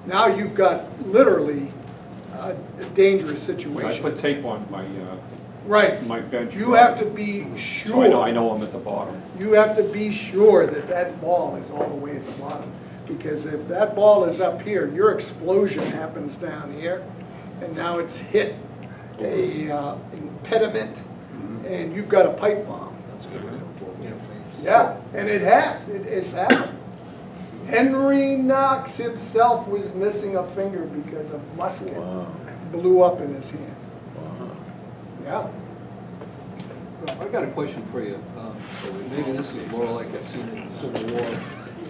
Now you've got literally a dangerous I situation. put tape on Right. my bench. You have to be So sure. I know I'm at the bottom. You have to be sure that that ball is all the way at the bottom. Because if that ball is up here, your explosion happens down here, and now it's hit a impediment, and you've got a pipe bomb. That's good. Yeah, and it has. It's happened. Henry Knox himself was missing a finger because a musket blew up in his hand. Yeah. Well, I got a question for you. Maybe this is more like I've seen it in the Civil War,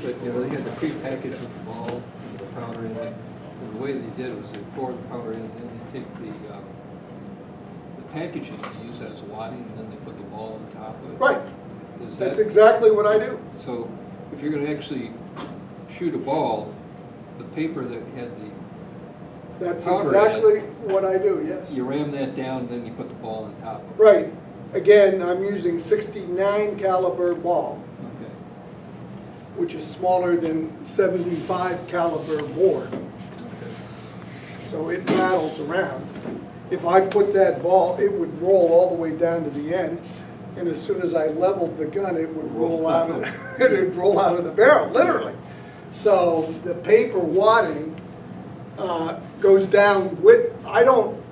but you know, they had the pre-packaged with the ball, with the powder in it. And the way they did it was they poured the powder in, and then they take the packaging, they use that as wadding, and then they put the ball on top of it. Right. Is That's that, exactly what I do. so if you're going to actually shoot a ball, the paper that had That's powder in exactly what I do, yes. you ram that down, then you put the ball on top of it. Right. Again, I'm using 69 caliber ball, Okay. which is smaller than 75 caliber bore. Okay. So it rattles around. If I put that ball, it would roll all the way down to the end, and as soon as I leveled the gun, it would roll out of it would roll out of the barrel, literally. So the paper wadding goes down with. I don't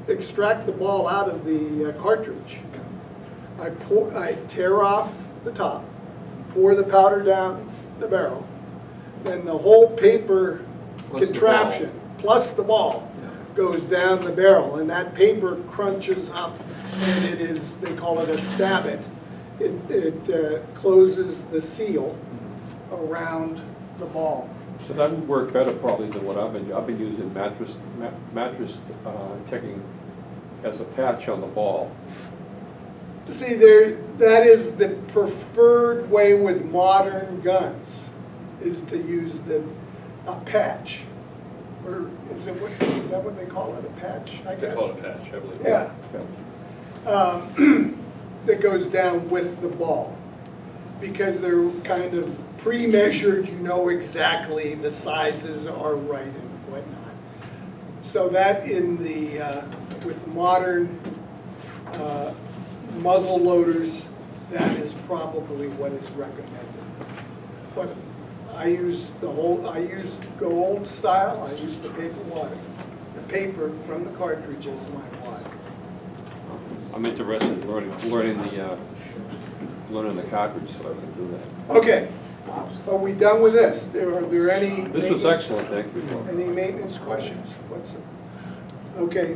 extract the ball out of the cartridge. I tear off the top, pour the powder down the barrel, then the whole paper Plus the contraption plus the ball goes down the barrel, and that paper crunches up, and it is, they call it a sabot. It closes the seal around the ball. So that would work better probably than what I've been using mattress ticking as a patch on the ball. See, that is the preferred way with modern guns, is to use a patch. Or is that what they call it, a patch, I guess? They call it a patch, I believe. Yeah. Okay. That goes down with the ball. Because they're kind of pre-measured, you know exactly the sizes are right and whatnot. So that with modern muzzle loaders, that is probably what is recommended. But I go old style, I use the paper wadding. The paper from the cartridge is my wad. I'm interested in learning the cartridge, so I can do that. Okay, are we done with this? Are there any? This was excellent, thank you. Any maintenance questions? Okay.